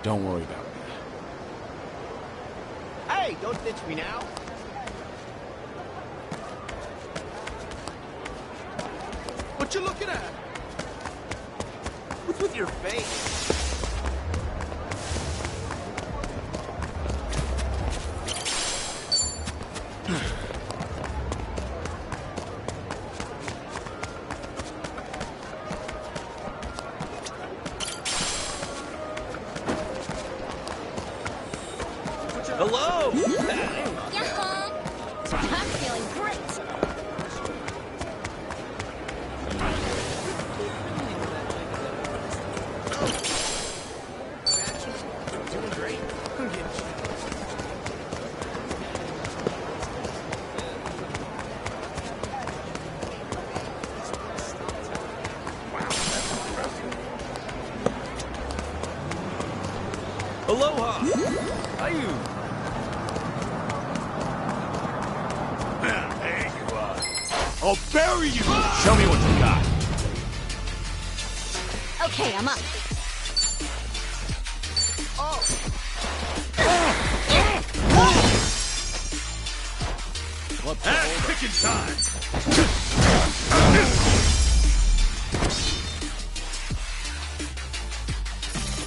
Don't worry about me. Hey, don't ditch me now. What you looking at? What's with your face? Hello! Yahoo! I'm feeling great. Doing great. Aloha! How you? There you are. I'll bury you! Show me what you got. Okay, I'm up. Picking time.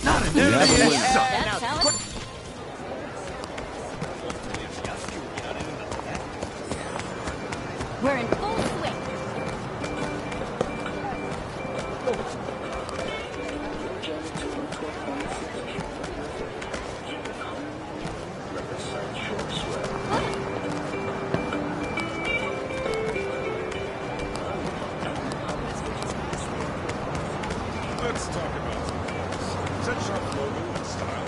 Not an enemy. That's how it... We're in full swing. Let's talk about such sharp logo and style.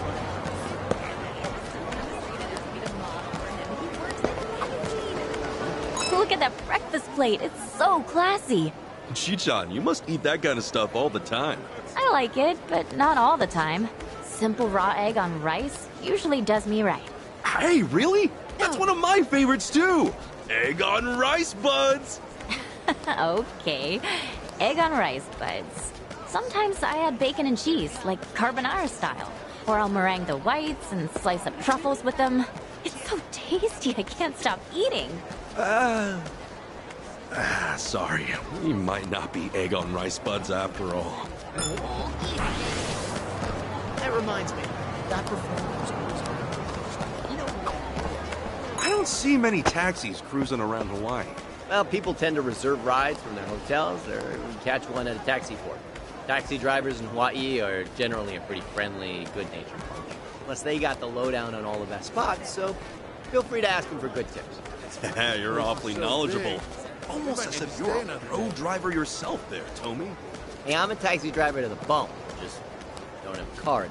Look at that breakfast plate. It's so classy. Chichan, you must eat that kind of stuff all the time. I like it, but not all the time. Simple raw egg on rice usually does me right. Hey, really? That's one of my favorites too! Egg on rice buds! Okay. Egg on rice buds. Sometimes I add bacon and cheese, like carbonara style. Or I'll meringue the whites and slice up truffles with them. It's so tasty, I can't stop eating. Sorry. We might not be egg on rice buds after all. That reminds me. That performance was... You know, I don't see many taxis cruising around Hawaii. well, people tend to reserve rides from their hotels or catch one at a taxi port. Taxi drivers in Hawaii are generally a pretty friendly, good-natured bunch. Unless they got the lowdown on all the best spots, so feel free to ask them for good tips. You're awfully knowledgeable. Almost as if you're a pro driver yourself there, Tommy. Hey, I'm a taxi driver to the bone. Just don't have a card.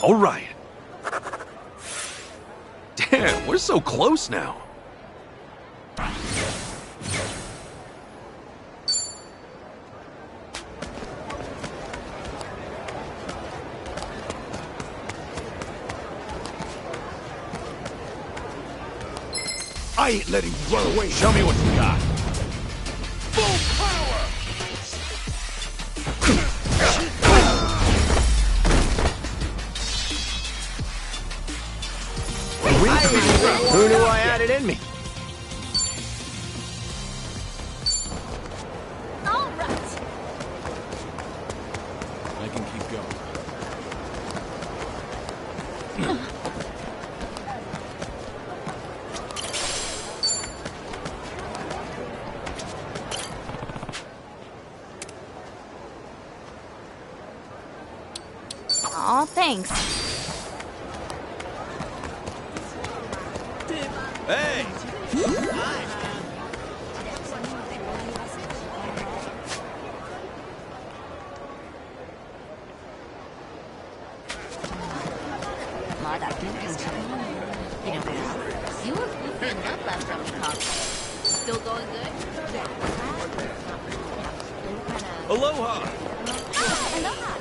All right. Damn, we're so close now. I ain't letting you run away. Show me what you got. Full power! Who knew I had it in me? All right. I can keep going. Aw, thanks. Hey! You were looking up last time we talked. Still going good? Aloha! Aloha.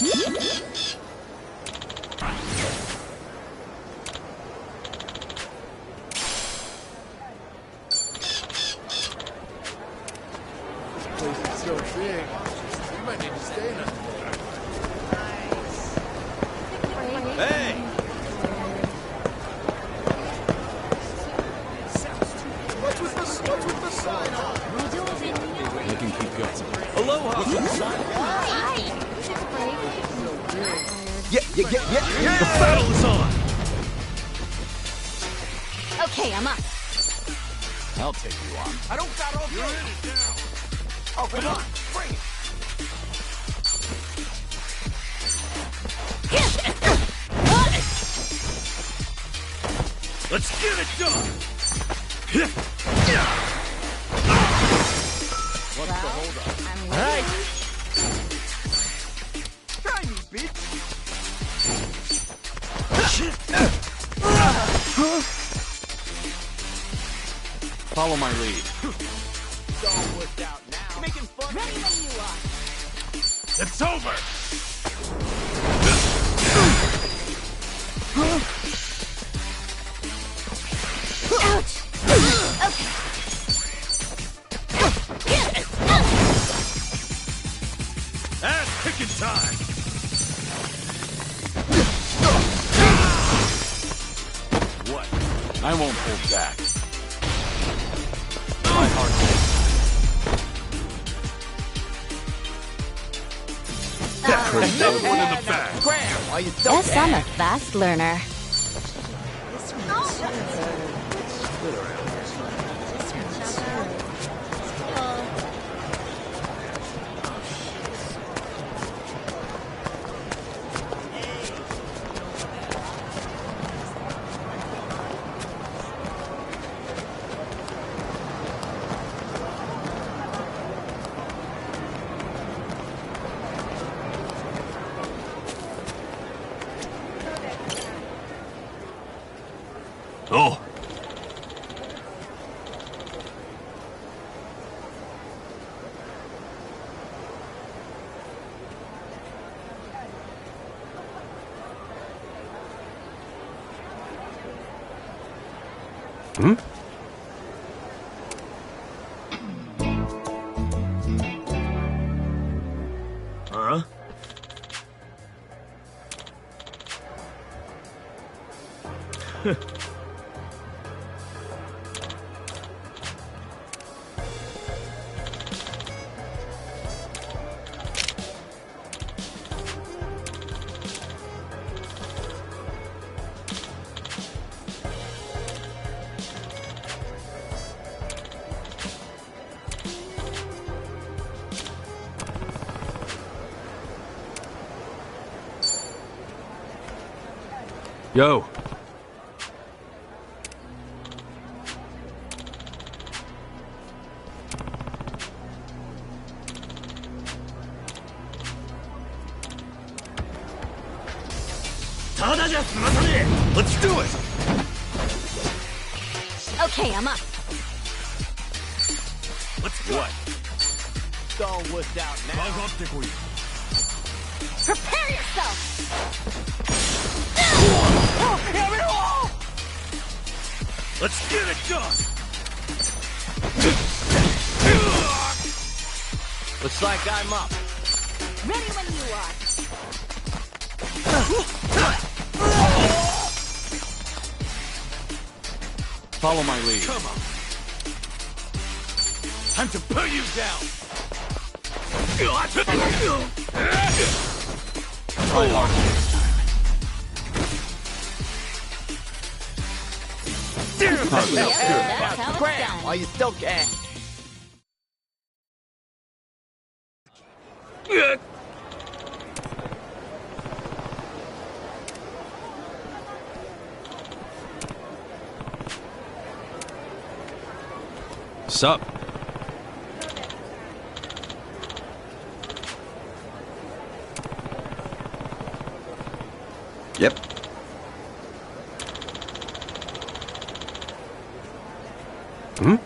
Place is so big. We might need to stay in it. Hey! What's with the sign on? They can keep going. Aloha! Yeah. The battle is on! Okay, I'm up. I'll take you on. I don't got all You're in it now. Oh, come on. Bring it. Let's get it done! What's the hold up? I'm All right. ready. Try me, bitch. Follow my lead. It's all worked out now. Making fun Ready when you are. It's over! Ouch! Okay. Ass kicking time! What? I won't hold back. My heart. That one in the back. Graham, are you still Guess I'm a fast learner. Oh. Hmm? Huh? Yo. Let's do it! Okay, I'm up. Let's go. What? It's all worked out now. Prepare yourself! Let's get it done! Looks like I'm up. Ready when you are. Follow my lead. Come on. Time to put you down. My heart. That's how it's Graham, done. are you still can? Sup? Yep. Hmm?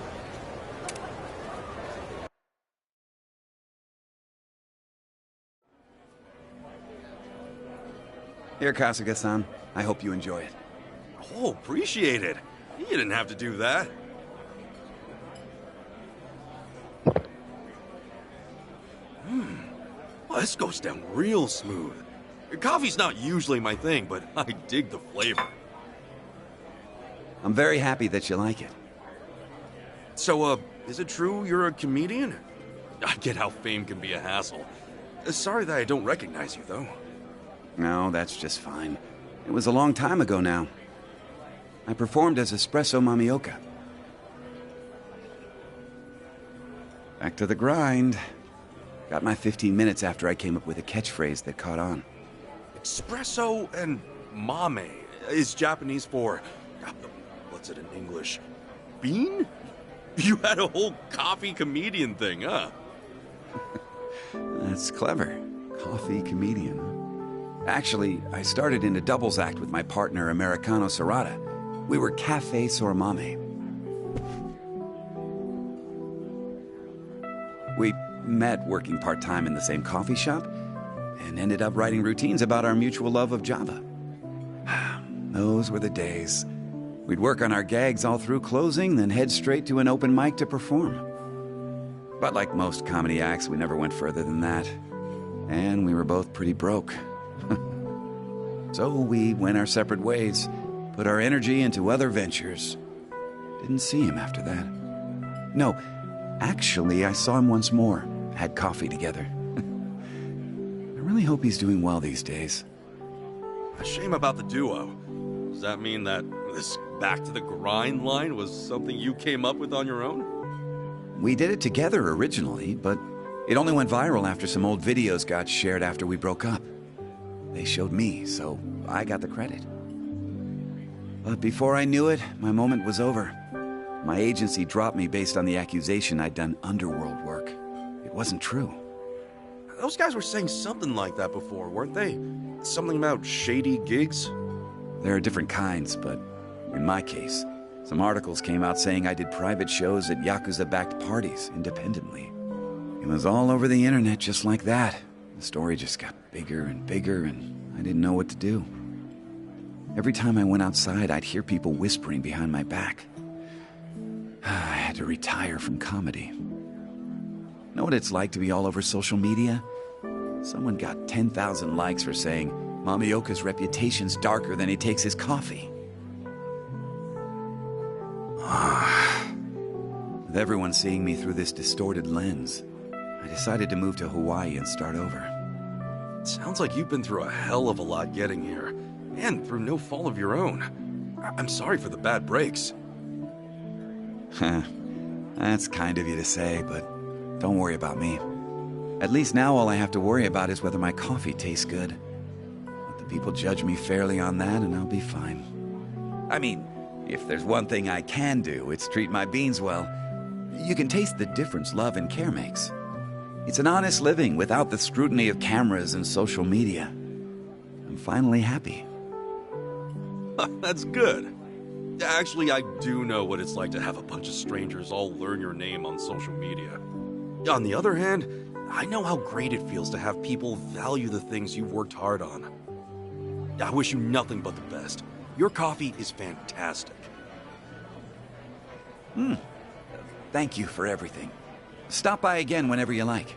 Here, Kasuga-san. I hope you enjoy it. Oh, appreciate it. You didn't have to do that. Well, this goes down real smooth. Coffee's not usually my thing, but I dig the flavor. I'm very happy that you like it. So, is it true you're a comedian? I get how fame can be a hassle. Sorry that I don't recognize you, though. No, that's just fine. It was a long time ago now. I performed as Espresso Mamioka. Back to the grind. Got my 15 minutes after I came up with a catchphrase that caught on. Espresso and mame is Japanese for... what's it in English? Bean? You had a whole coffee comedian thing, huh? That's clever. Coffee comedian, huh? Actually, I started in a doubles act with my partner, Americano Serrata. We were Cafe Sormame. We met working part-time in the same coffee shop and ended up writing routines about our mutual love of Java. Those were the days. We'd work on our gags all through closing, then head straight to an open mic to perform. But like most comedy acts, we never went further than that. And we were both pretty broke. So we went our separate ways, put our energy into other ventures. Didn't see him after that. No, actually, I saw him once more. Had coffee together. I really hope he's doing well these days. A shame about the duo. Does that mean that this back to the grind line was something you came up with on your own? We did it together originally, but it only went viral after some old videos got shared after we broke up. They showed me, so I got the credit. But before I knew it, my moment was over. My agency dropped me based on the accusation I'd done underworld work. It wasn't true. Those guys were saying something like that before, weren't they? Something about shady gigs? There are different kinds, but in my case, some articles came out saying I did private shows at Yakuza-backed parties independently. It was all over the internet just like that. The story just got bigger and bigger, and I didn't know what to do. Every time I went outside, I'd hear people whispering behind my back. I had to retire from comedy. Know what it's like to be all over social media? Someone got 10,000 likes for saying, Mamioka's reputation's darker than he takes his coffee. With everyone seeing me through this distorted lens, I decided to move to Hawaii and start over. Sounds like you've been through a hell of a lot getting here, and through no fault of your own. I'm sorry for the bad breaks. That's kind of you to say, but don't worry about me. At least now all I have to worry about is whether my coffee tastes good. Let the people judge me fairly on that and I'll be fine. I mean, if there's one thing I can do, it's treat my beans well. You can taste the difference love and care makes. It's an honest living without the scrutiny of cameras and social media. I'm finally happy. That's good. Actually, I do know what it's like to have a bunch of strangers all learn your name on social media. On the other hand, I know how great it feels to have people value the things you've worked hard on. I wish you nothing but the best. Your coffee is fantastic. Thank you for everything. Stop by again whenever you like.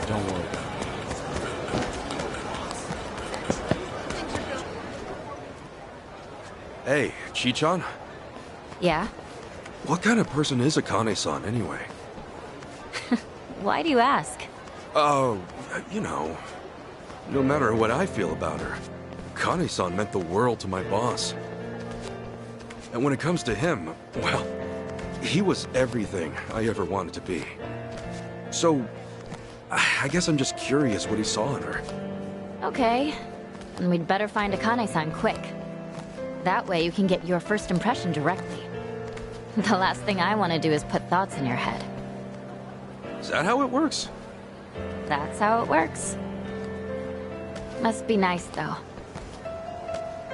Don't worry. Hey, Chi-chan? Yeah? What kind of person is Akane-san anyway? Why do you ask? Oh, you know, no matter what I feel about her, Akane-san meant the world to my boss. And when it comes to him, well, he was everything I ever wanted to be. So, I guess I'm just curious what he saw in her. Okay. Then we'd better find Akane-san quick. That way you can get your first impression directly. The last thing I want to do is put thoughts in your head. Is that how it works? That's how it works. Must be nice, though.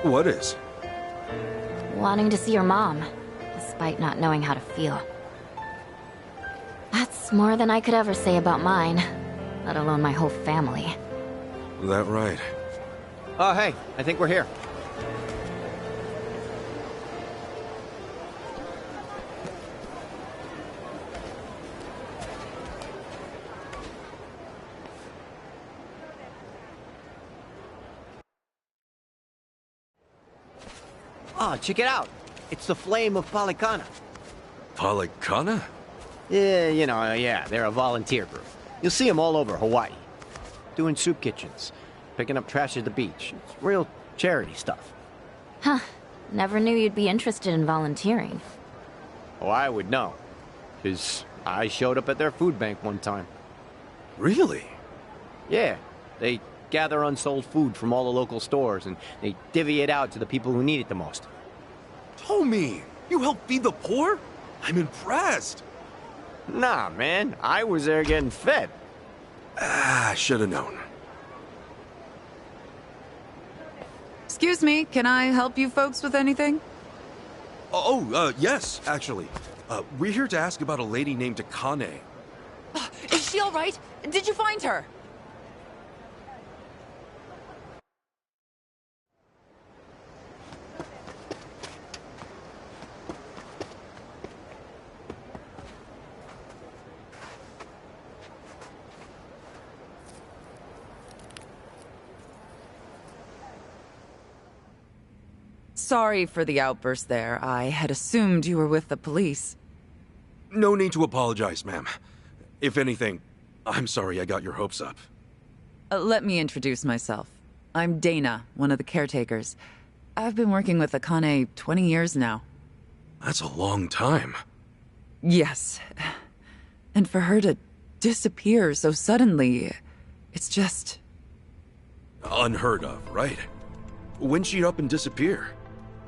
What is? Wanting to see your mom, despite not knowing how to feel. That's more than I could ever say about mine, let alone my whole family. That right. Oh, hey, I think we're here. Oh, check it out. It's the Flame of Palicana. Palicana? Yeah, they're a volunteer group. You'll see them all over Hawaii. Doing soup kitchens, picking up trash at the beach. It's real charity stuff. Huh. Never knew you'd be interested in volunteering. Oh, I would know. Because I showed up at their food bank one time. Really? Yeah, they gather unsold food from all the local stores and they divvy it out to the people who need it the most. Tommy, you help feed the poor? I'm impressed. Nah, man, I was there getting fed. Should have known. Excuse me, can I help you folks with anything? Yes, actually. We're here to ask about a lady named Akane. Is she all right? Did you find her? Sorry for the outburst there. I had assumed you were with the police. No need to apologize, ma'am. If anything, I'm sorry I got your hopes up. Let me introduce myself. I'm Dana, one of the caretakers. I've been working with Akane 20 years now. That's a long time. Yes. And for her to disappear so suddenly, it's just... Unheard of, right? When'd she up and disappear?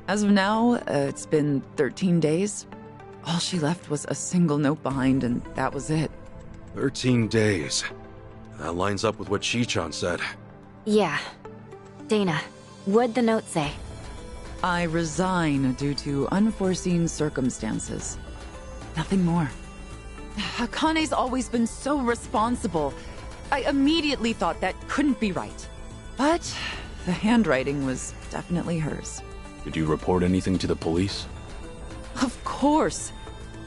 As of now, it's been 13 days. All she left was a single note behind, and that was it. 13 days. That lines up with what Shi-chan said. Yeah. Dana, what'd the note say? I resign due to unforeseen circumstances. Nothing more. Akane's always been so responsible. I immediately thought that couldn't be right. But the handwriting was definitely hers. Did you report anything to the police? Of course.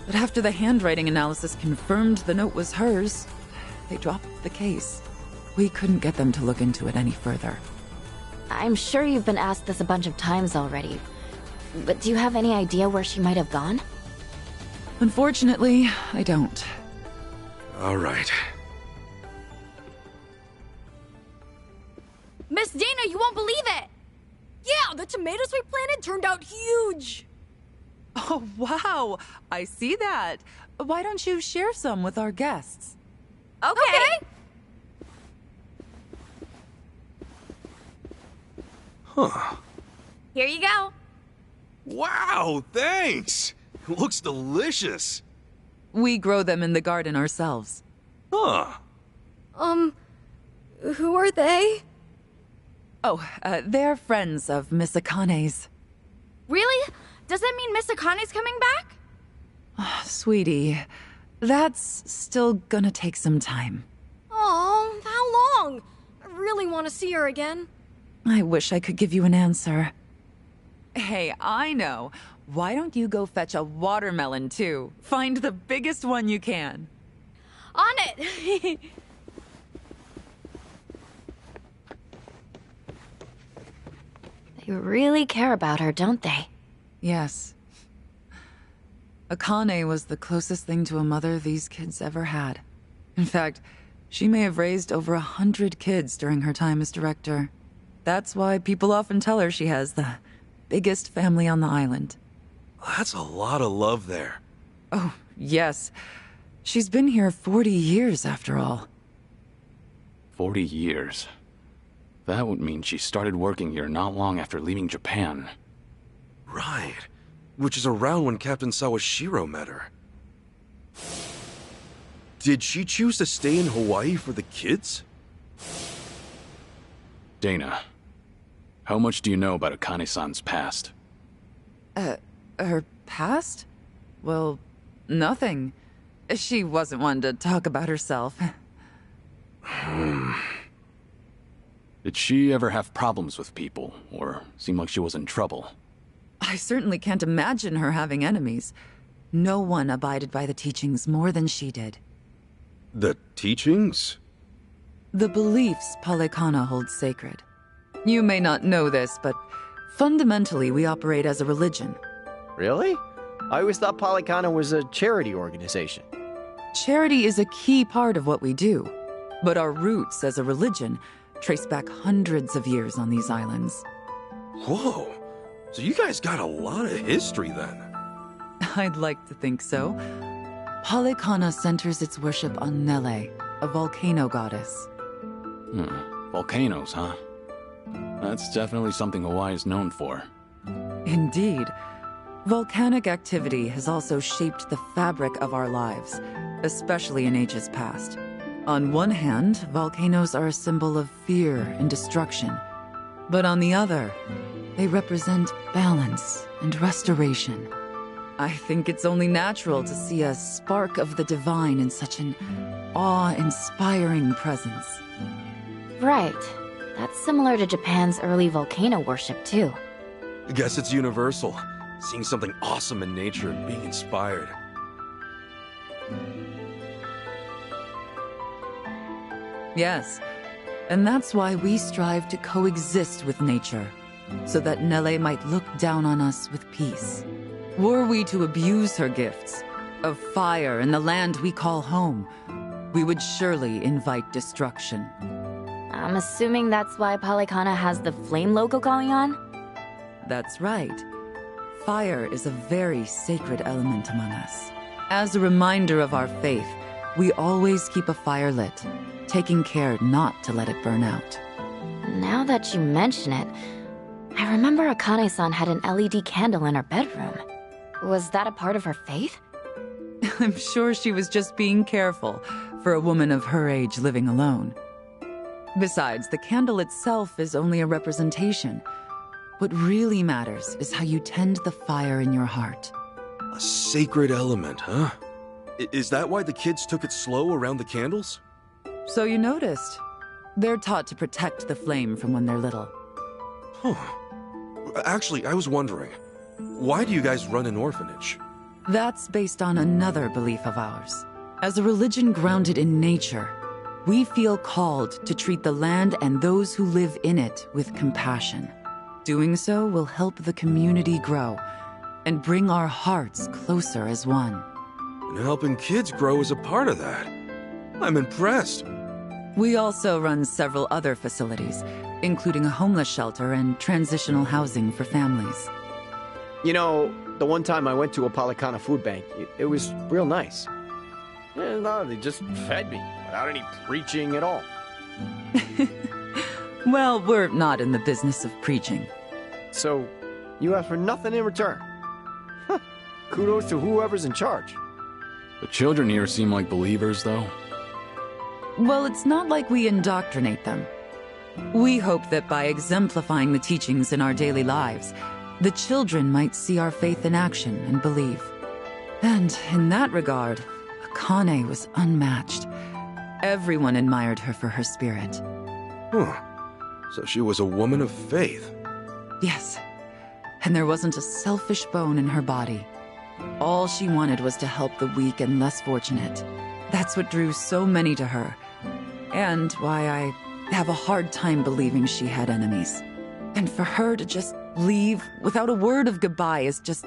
But after the handwriting analysis confirmed the note was hers, they dropped the case. We couldn't get them to look into it any further. I'm sure you've been asked this a bunch of times already, but do you have any idea where she might have gone? Unfortunately, I don't. All right. Miss Dana, you won't believe it! Yeah, the tomatoes we planted turned out huge! Oh, wow. I see that. Why don't you share some with our guests? Okay. Huh. Here you go. Wow, thanks! Looks delicious. We grow them in the garden ourselves. Huh. Who are they? Oh, they're friends of Miss Akane's. Really? Does that mean Miss Akane's coming back? Sweetie, that's still gonna take some time. Oh, how long? I really want to see her again. I wish I could give you an answer. Hey, I know. Why don't you go fetch a watermelon, too? Find the biggest one you can. On it! They really care about her, don't they? Yes. Akane was the closest thing to a mother these kids ever had. In fact, she may have raised over 100 kids during her time as director. That's why people often tell her she has the biggest family on the island. That's a lot of love there. Oh, yes. She's been here 40 years, after all. 40 years. That would mean she started working here not long after leaving Japan. Right. Which is around when Captain Sawashiro met her. Did she choose to stay in Hawaii for the kids? Dana, how much do you know about Akane-san's past? Her past? Well, nothing. She wasn't one to talk about herself. Did she ever have problems with people, or seem like she was in trouble? I certainly can't imagine her having enemies. No one abided by the teachings more than she did. The teachings? The beliefs Palekana holds sacred. You may not know this, but fundamentally we operate as a religion. Really? I always thought Polycana was a charity organization. Charity is a key part of what we do, but our roots as a religion trace back hundreds of years on these islands. Whoa. So you guys got a lot of history then. I'd like to think so. Palekana centers its worship on Nele, a volcano goddess. Volcanoes, huh? That's definitely something Hawaii is known for. Indeed. Volcanic activity has also shaped the fabric of our lives, especially in ages past. On one hand, volcanoes are a symbol of fear and destruction. But on the other, they represent balance and restoration. I think it's only natural to see a spark of the divine in such an awe-inspiring presence. Right. That's similar to Japan's early volcano worship, too. I guess it's universal. Seeing something awesome in nature and being inspired. Yes, and that's why we strive to coexist with nature, so that Nele might look down on us with peace. Were we to abuse her gifts of fire and the land we call home, we would surely invite destruction. I'm assuming that's why Palekana has the flame logo going on? That's right. Fire is a very sacred element among us. As a reminder of our faith, we always keep a fire lit, taking care not to let it burn out. Now that you mention it, I remember Akane-san had an LED candle in her bedroom. Was that a part of her faith? I'm sure she was just being careful for a woman of her age living alone. Besides, the candle itself is only a representation. What really matters is how you tend the fire in your heart. A sacred element, huh? Is that why the kids took it slow around the candles? So you noticed. They're taught to protect the flame from when they're little. Huh. Actually, I was wondering, why do you guys run an orphanage? That's based on another belief of ours. As a religion grounded in nature, we feel called to treat the land and those who live in it with compassion. Doing so will help the community grow and bring our hearts closer as one. And helping kids grow is a part of that. I'm impressed. We also run several other facilities, including a homeless shelter and transitional housing for families. You know, the one time I went to a Polycana food bank, it was real nice. Yeah, no, they just fed me without any preaching at all. Well, we're not in the business of preaching. So, you ask for nothing in return. Huh. Kudos to whoever's in charge. The children here seem like believers, though. Well, it's not like we indoctrinate them. We hope that by exemplifying the teachings in our daily lives, the children might see our faith in action and believe. And in that regard, Akane was unmatched. Everyone admired her for her spirit. Huh. So she was a woman of faith. Yes. And there wasn't a selfish bone in her body. All she wanted was to help the weak and less fortunate. That's what drew so many to her. And why I have a hard time believing she had enemies. And for her to just leave without a word of goodbye is just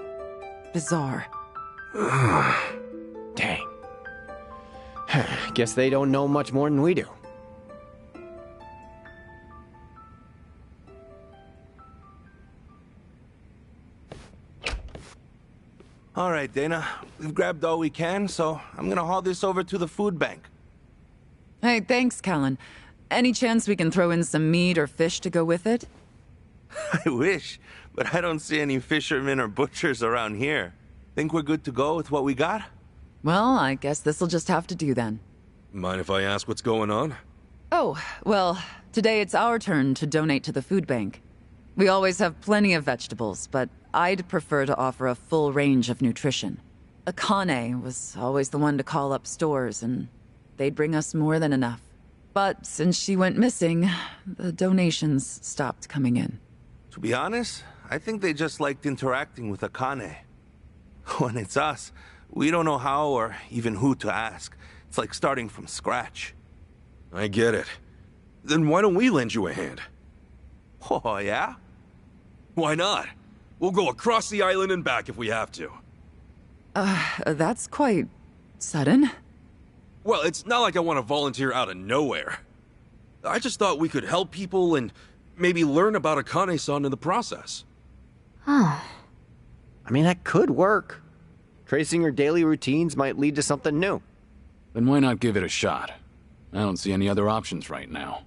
bizarre. Dang. Guess they don't know much more than we do. All right, Dana. We've grabbed all we can, so I'm gonna haul this over to the food bank. Hey, thanks, Callan. Any chance we can throw in some meat or fish to go with it? I wish, but I don't see any fishermen or butchers around here. Think we're good to go with what we got? Well, I guess this'll just have to do then. Mind if I ask what's going on? Oh, well, today it's our turn to donate to the food bank. We always have plenty of vegetables, but I'd prefer to offer a full range of nutrition. Akane was always the one to call up stores, and they'd bring us more than enough. But since she went missing, the donations stopped coming in. To be honest, I think they just liked interacting with Akane. When it's us, we don't know how or even who to ask. It's like starting from scratch. I get it. Then why don't we lend you a hand? Oh, yeah? Why not? We'll go across the island and back if we have to. That's quite sudden. Well, it's not like I want to volunteer out of nowhere. I just thought we could help people and maybe learn about Akane-san in the process. I mean, that could work. Tracing her daily routines might lead to something new. Then why not give it a shot? I don't see any other options right now.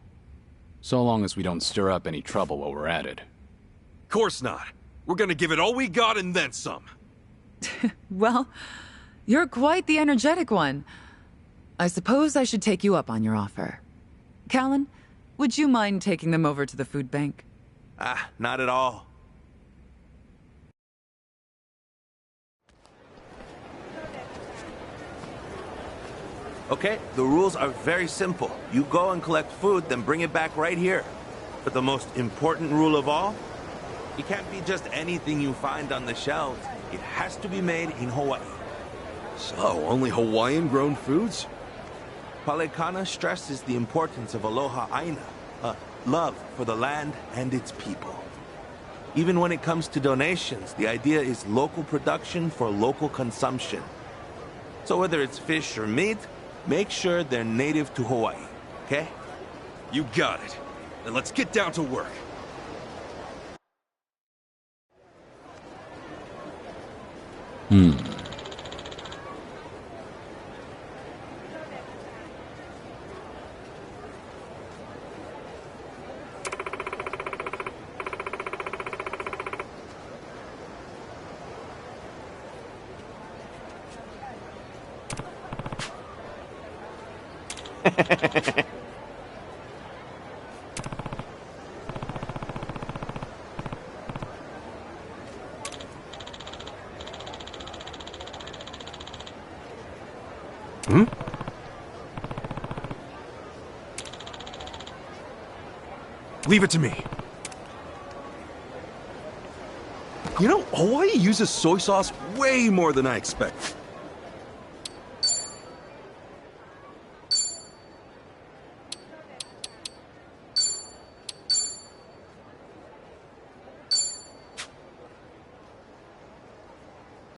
So long as we don't stir up any trouble while we're at it. Course not. We're gonna give it all we got and then some. Well, you're quite the energetic one. I suppose I should take you up on your offer. Callan, would you mind taking them over to the food bank? Not at all. Okay, the rules are very simple. You go and collect food, then bring it back right here. But the most important rule of all, it can't be just anything you find on the shelves. It has to be made in Hawaii. So, only Hawaiian-grown foods? Palekana stresses the importance of aloha aina, love for the land and its people. Even when it comes to donations, the idea is local production for local consumption. So whether it's fish or meat, make sure they're native to Hawaii, okay? You got it. Then let's get down to work. Leave it to me. You know, Hawaii uses soy sauce way more than I expected.